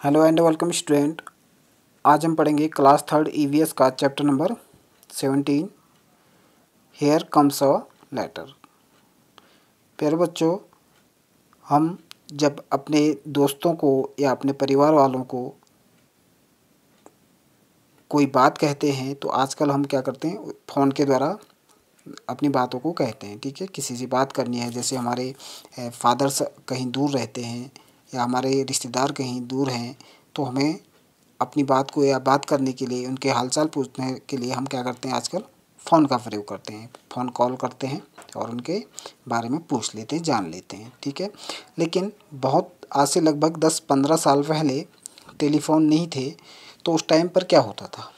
Hello and welcome student. आज हम पढ़ेंगे क्लास थर्ड ईवीएस का chapter number 17 here comes a letter. प्यारे बच्चों, हम जब अपने दोस्तों को या अपने परिवार वालों को कोई बात कहते हैं तो आजकल हम क्या करते हैं, फ़ोन के द्वारा अपनी बातों को कहते हैं। ठीक है, किसी से बात करनी है, जैसे हमारे फादर्स कहीं दूर रहते हैं या हमारे रिश्तेदार कहीं दूर हैं, तो हमें अपनी बात को या बात करने के लिए, उनके हालचाल पूछने के लिए हम क्या करते हैं, आजकल फ़ोन का प्रयोग करते हैं। फ़ोन कॉल करते हैं और उनके बारे में पूछ लेते हैं, जान लेते हैं। ठीक है, लेकिन बहुत आज से लगभग 10-15 साल पहले टेलीफ़ोन नहीं थे, तो उस टाइम पर क्या होता था,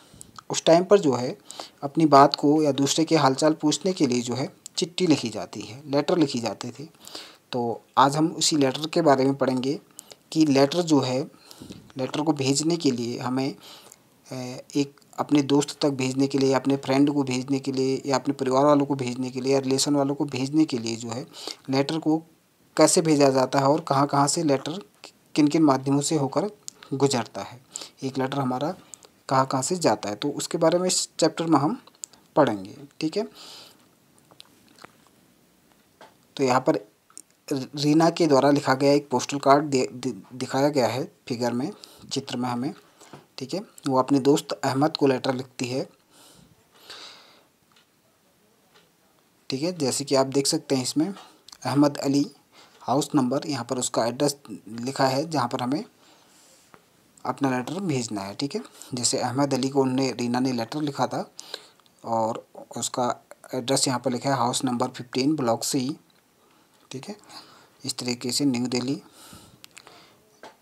उस टाइम पर जो है अपनी बात को या दूसरे के हालचाल पूछने के लिए जो है चिट्ठी लिखी जाती है, लेटर लिखी जाते थे। तो आज हम उसी लेटर के बारे में पढ़ेंगे कि लेटर जो है, लेटर को भेजने के लिए हमें एक अपने दोस्त तक भेजने के लिए, अपने फ्रेंड को भेजने के लिए, या अपने परिवार वालों को भेजने के लिए, या रिलेशन वालों को भेजने के लिए जो है लेटर को कैसे भेजा जाता है और कहाँ कहाँ से लेटर किन किन माध्यमों से होकर गुजरता है, एक लेटर हमारा कहाँ कहाँ से जाता है, तो उसके बारे में इस चैप्टर में हम पढ़ेंगे। ठीक है, तो यहाँ पर रीना के द्वारा लिखा गया एक पोस्टल कार्ड दिखाया गया है फिगर में, चित्र में हमें। ठीक है, वो अपने दोस्त अहमद को लेटर लिखती है। ठीक है, जैसे कि आप देख सकते हैं इसमें अहमद अली हाउस नंबर, यहाँ पर उसका एड्रेस लिखा है जहाँ पर हमें अपना लेटर भेजना है। ठीक है, जैसे अहमद अली को उन्होंने, रीना ने लेटर लिखा था और उसका एड्रेस यहाँ पर लिखा है हाउस नंबर 15 ब्लॉक सी। ठीक है, इस तरीके से न्यू दिल्ली।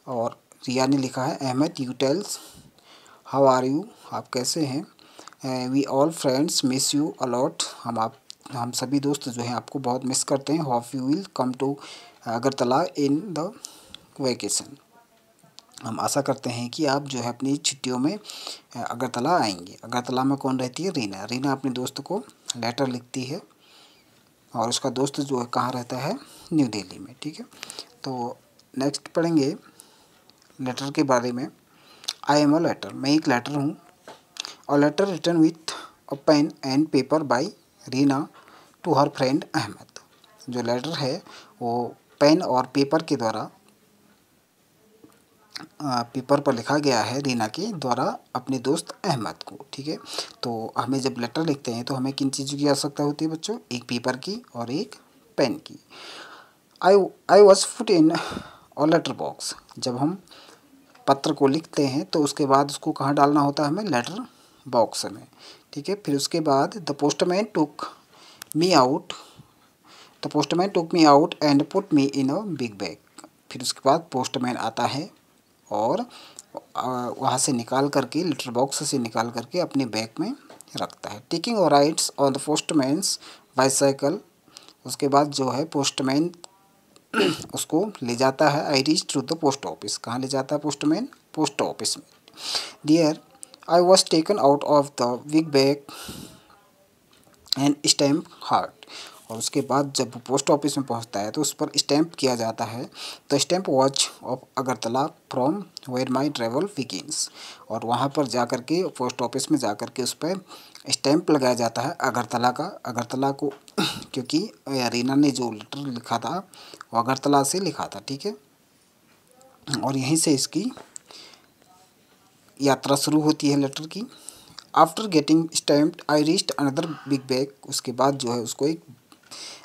और रिया ने लिखा है Ahmad you tells how are you, आप कैसे हैं। We all friends miss you a lot, हम सभी दोस्त जो हैं आपको बहुत मिस करते हैं। Hope you will come to Agartala in the vacation, हम आशा करते हैं कि आप जो है अपनी छुट्टियों में अगरतला आएंगे। अगरतला में कौन रहती है, रीना। रीना अपने दोस्त को लेटर लिखती है और उसका दोस्त जो है कहाँ रहता है, न्यू दिल्ली में। ठीक है, तो नेक्स्ट पढ़ेंगे लेटर के बारे में। आई एम अ लेटर, मैं एक लेटर हूँ। और letter return with a pen and paper by Reena to her friend Ahmad, जो लेटर है वो पेन और पेपर के द्वारा, पेपर पर लिखा गया है रीना के द्वारा अपने दोस्त अहमद को। ठीक है, तो हमें जब लेटर लिखते हैं तो हमें किन चीज़ों की आवश्यकता होती है बच्चों, एक पेपर की और एक पेन की। I was put in a letter box, जब हम पत्र को लिखते हैं तो उसके बाद उसको कहाँ डालना होता है, हमें लेटर बॉक्स में। ठीक है, फिर उसके बाद the postman took me out, the postman took me out and put me in a big bag, फिर उसके बाद पोस्टमैन आता है और वहाँ से निकाल करके, लेटर बॉक्स से निकाल करके अपने बैग में रखता है। टेकिंग और rides on the postman's bicycle, उसके बाद जो है पोस्टमैन उसको ले जाता है। I reach to the post office, कहाँ ले जाता है पोस्टमैन, पोस्ट ऑफिस में। There I was taken out of the big bag and stamp heart, और उसके बाद जब वो पोस्ट ऑफिस में पहुंचता है तो उस पर स्टैम्प किया जाता है। The stamp watch of Agartala from where my travel begins, और वहाँ पर जा कर के, पोस्ट ऑफिस में जा कर के उस पर स्टैम्प लगाया जाता है अगरतला का। अगरतला को क्योंकि रीना ने जो लेटर लिखा था वो अगरतला से लिखा था। ठीक है, और यहीं से इसकी यात्रा शुरू होती है लेटर की। After getting stamped I reached another big bag, उसके बाद जो है उसको एक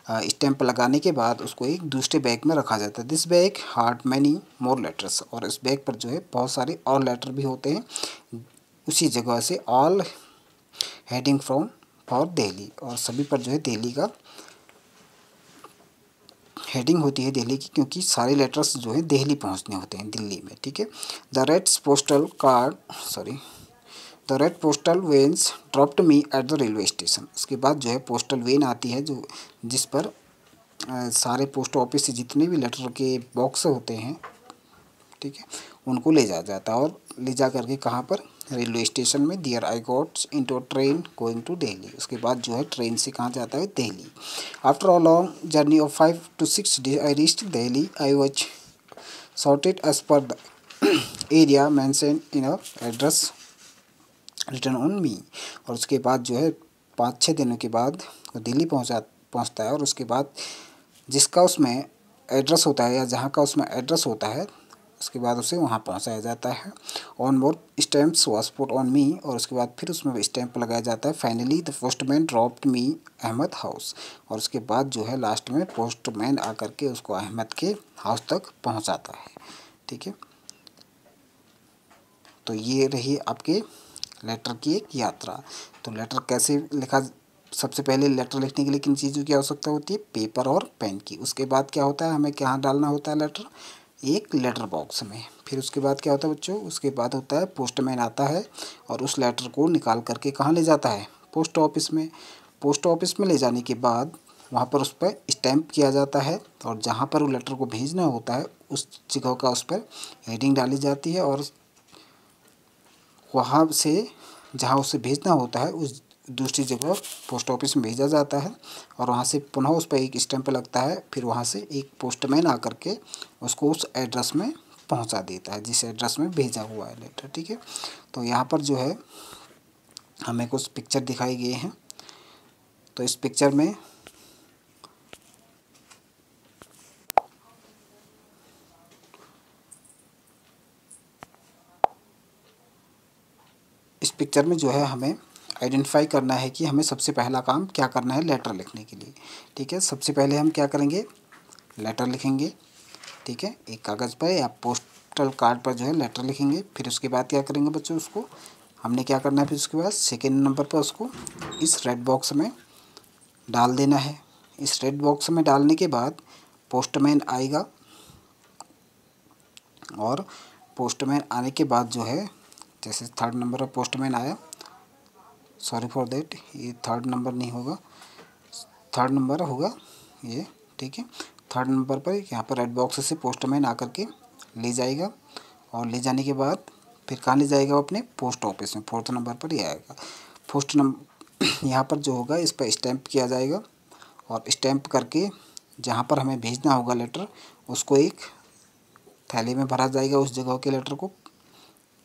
स्टैम्प लगाने के बाद उसको एक दूसरे बैग में रखा जाता है। This bag hard many more letters, और इस बैग पर जो है बहुत सारे और लेटर भी होते हैं उसी जगह से। All heading from for Delhi, और सभी पर जो है दिल्ली का हेडिंग होती है, दिल्ली की, क्योंकि सारे लेटर्स जो है दिल्ली पहुंचने होते हैं, दिल्ली में। ठीक है, the red postal card the red postal veins dropped me at the railway station, उसके बाद जो है पोस्टल वेन आती है जो, जिस पर सारे पोस्ट ऑफिस से जितने भी लेटर के बॉक्स होते हैं, ठीक है, उनको ले जाया जाता है। और ले जा करके कहाँ पर, रेलवे स्टेशन में। There I got into train going to Delhi, उसके बाद जो है ट्रेन से कहाँ जाता है, Delhi. After a long journey of 5 to 6 days I reached Delhi. I was sorted as per area mention in a address return on me. और उसके बाद जो है 5-6 दिनों के बाद वो दिल्ली पहुंचता है, और उसके बाद जिसका उसमें एड्रेस होता है या जहाँ का उसमें एड्रेस होता है उसके बाद उसे वहाँ पहुँचाया जाता है। On board stamps was put on me, और उसके बाद फिर उसमें स्टैम्प लगाया जाता है। Finally the postman dropped me Ahmad house, और उसके बाद जो है लास्ट में पोस्टमैन आकर के उसको अहमद के हाउस तक पहुँचाता है। ठीक है, तो ये रही आपके लेटर की एक यात्रा। तो लेटर कैसे लिखा, सबसे पहले लेटर लिखने के लिए किन चीज़ों की आवश्यकता होती है, पेपर और पेन की। उसके बाद क्या होता है, हमें कहाँ डालना होता है लेटर, एक लेटर बॉक्स में। फिर उसके बाद क्या होता है बच्चों, उसके बाद होता है पोस्टमैन आता है और उस लेटर को निकाल करके कहाँ ले जाता है, पोस्ट ऑफिस में। पोस्ट ऑफिस में ले जाने के बाद वहाँ पर उस पर स्टैम्प किया जाता है, और जहाँ पर वो लेटर को भेजना होता है उस जगह का उस पर हेडिंग डाली जाती है, और वहाँ से जहाँ उसे भेजना होता है उस दूसरी जगह पोस्ट ऑफिस में भेजा जाता है, और वहाँ से पुनः उस पर एक स्टैंप लगता है। फिर वहाँ से एक पोस्टमैन आकर के उसको उस एड्रेस में पहुँचा देता है जिस एड्रेस में भेजा हुआ है लेटर। ठीक है, तो यहाँ पर जो है हमें कुछ पिक्चर दिखाई गए हैं। तो इस पिक्चर में जो है हमें आइडेंटिफाई करना है कि हमें सबसे पहला काम क्या करना है लेटर लिखने के लिए। ठीक है, सबसे पहले हम क्या करेंगे, लेटर लिखेंगे। ठीक है, एक कागज़ पर या पोस्टल कार्ड पर जो है लेटर लिखेंगे। फिर उसके बाद क्या करेंगे बच्चों, उसको हमने क्या करना है, फिर उसके बाद सेकेंड नंबर पर उसको इस रेड बॉक्स में डाल देना है। इस रेड बॉक्स में डालने के बाद पोस्टमैन आएगा, और पोस्टमैन आने के बाद जो है, जैसे थर्ड नंबर पर पोस्टमैन आया, सॉरी फॉर देट, ये थर्ड नंबर नहीं होगा, थर्ड नंबर होगा ये। ठीक है, थर्ड नंबर पर यहाँ पर रेड बॉक्स से पोस्टमैन आकर के ले जाएगा, और ले जाने के बाद फिर कहाँ ले जाएगा, वो अपने पोस्ट ऑफिस में फोर्थ नंबर पर ही आएगा। पोस्ट नंबर यहाँ पर जो होगा इस पर स्टैंप किया जाएगा, और स्टैंप करके जहाँ पर हमें भेजना होगा लेटर उसको एक थैली में भरा जाएगा, उस जगह के लेटर को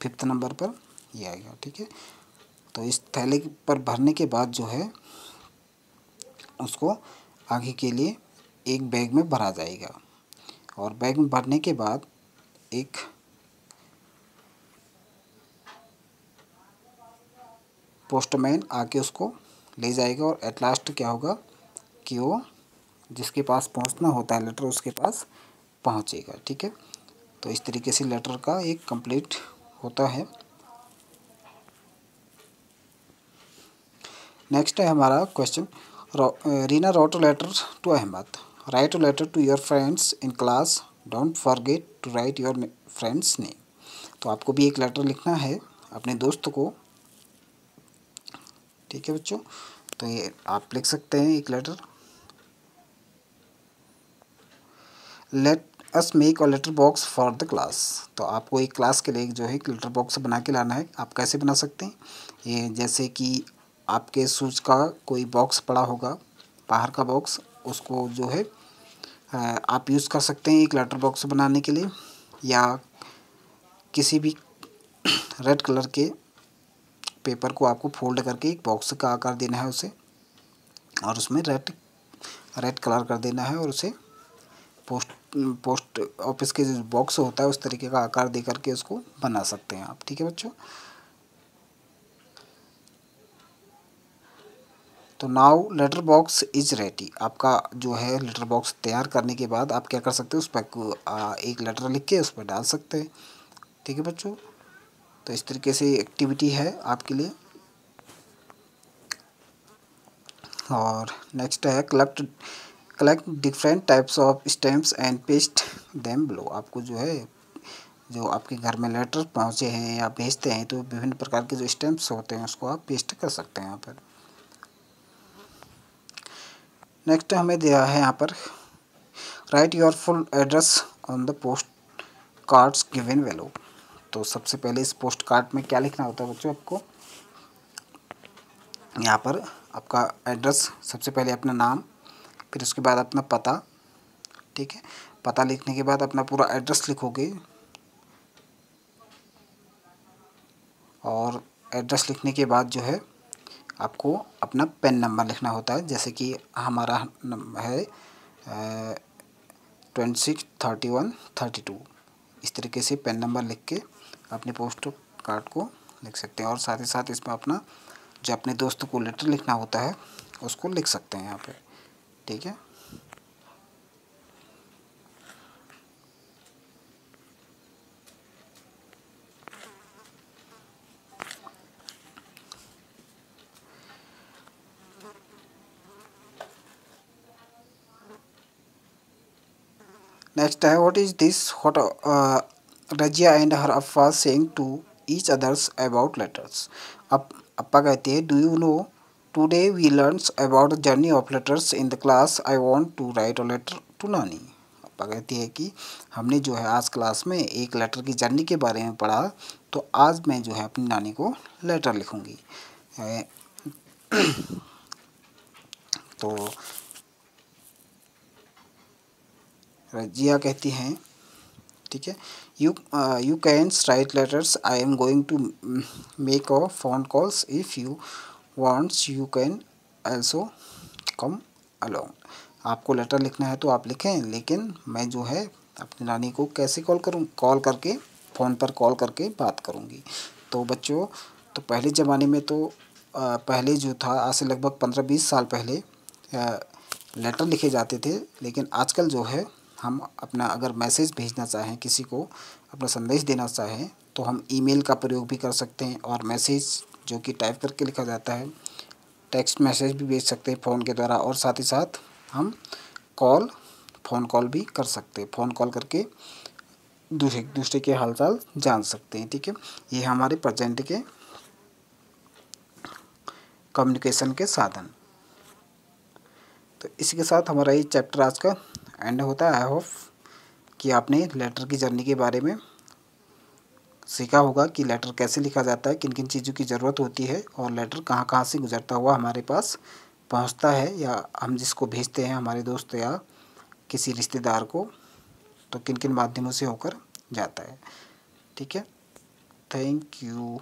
फिफ्थ नंबर पर ये आएगा। ठीक है, तो इस थैले पर भरने के बाद जो है उसको आगे के लिए एक बैग में भरा जाएगा, और बैग में भरने के बाद एक पोस्टमैन आके उसको ले जाएगा, और एट लास्ट क्या होगा कि वो जिसके पास पहुंचना होता है लेटर उसके पास पहुंचेगा। ठीक है, तो इस तरीके से लेटर का एक कंप्लीट होता है। नेक्स्ट है हमारा question, Reena wrote a letter to Ahmad, write a letter to your friends in class, don't forget to write your friends name. तो आपको भी एक लेटर लिखना है अपने दोस्त को। ठीक है बच्चों, तो ये आप लिख सकते हैं एक letter. Let us make a letter box for the class. तो आपको एक क्लास के लिए जो है एक लेटर बॉक्स बना के लाना है। आप कैसे बना सकते हैं, ये जैसे कि आपके शूज़ का कोई बॉक्स पड़ा होगा, बाहर का बॉक्स, उसको जो है आप यूज़ कर सकते हैं एक लेटर बॉक्स बनाने के लिए, या किसी भी रेड कलर के पेपर को आपको फोल्ड करके एक बॉक्स का आकार देना है उसे, और उसमें रेड कलर कर देना है, और उसे पोस्ट ऑफिस के जो बॉक्स होता है उस तरीके का आकार दे करके उसको बना सकते हैं आप। ठीक है बच्चों, तो now later box is ready. आपका जो है लेटर बॉक्स तैयार करने के बाद आप क्या कर सकते हो, उस पर एक लेटर लिख के उस पर डाल सकते हैं। ठीक है बच्चों, तो इस तरीके से एक्टिविटी है आपके लिए। और नेक्स्ट है collect different types of stamps and paste them below. आपको जो है, जो आपके घर में लेटर पहुंचे हैं या भेजते हैं, तो विभिन्न प्रकार के जो स्टैम्प्स होते हैं उसको आप पेस्ट कर सकते हैं यहाँ पर। नेक्स्ट हमें दिया है यहाँ पर, right your full address on the post cards given below. तो सबसे पहले इस पोस्ट कार्ड में क्या लिखना होता है बच्चों, आपको यहाँ पर आपका एड्रेस, सबसे पहले अपना नाम, फिर उसके बाद अपना पता। ठीक है, पता लिखने के बाद अपना पूरा एड्रेस लिखोगे, और एड्रेस लिखने के बाद जो है आपको अपना पेन नंबर लिखना होता है। जैसे कि हमारा नंबर है 263132। इस तरीके से पेन नंबर लिख के अपने पोस्ट कार्ड को लिख सकते हैं और साथ ही साथ इसमें अपना जो अपने दोस्त को लेटर लिखना होता है उसको लिख सकते हैं यहाँ पे, ठीक है। नेक्स्ट है what is this what Razia and her appa saying to each others about letters. अब अप्पा कहते हैं do you know today we learns about the journey of letters in the class I want to write a letter to nani. अप्पा कहती है कि हमने जो है आज क्लास में एक लेटर की जर्नी के बारे में पढ़ा, तो आज मैं जो है अपनी नानी को लेटर लिखूंगी। तो रजिया कहती हैं, ठीक है, you can write letters I am going to make a phone calls if you wants you can also come along. आपको लेटर लिखना है तो आप लिखें, लेकिन मैं जो है अपनी नानी को कैसे कॉल करूं, कॉल करके फ़ोन पर कॉल करके बात करूंगी। तो बच्चों, तो पहले ज़माने में तो पहले जो था आज से लगभग 15-20 साल पहले लेटर लिखे जाते थे, लेकिन आजकल जो है हम अपना अगर मैसेज भेजना चाहें, किसी को अपना संदेश देना चाहें, तो हम ईमेल का प्रयोग भी कर सकते हैं और मैसेज जो कि टाइप करके लिखा जाता है, टेक्स्ट मैसेज भी भेज सकते हैं फ़ोन के द्वारा। और साथ ही साथ हम फ़ोन कॉल भी कर सकते हैं, फ़ोन कॉल करके दूसरे के हालचाल जान सकते हैं, ठीक है। ये हमारे प्रेजेंट के कम्युनिकेशन के साधन। तो इसी के साथ हमारा ये चैप्टर आज का एंड होता है। आई होप कि आपने लेटर की जर्नी के बारे में सीखा होगा कि लेटर कैसे लिखा जाता है, किन किन चीज़ों की ज़रूरत होती है और लेटर कहाँ कहाँ से गुजरता हुआ हमारे पास पहुँचता है, या हम जिसको भेजते हैं हमारे दोस्त या किसी रिश्तेदार को, तो किन किन माध्यमों से होकर जाता है, ठीक है। Thank you.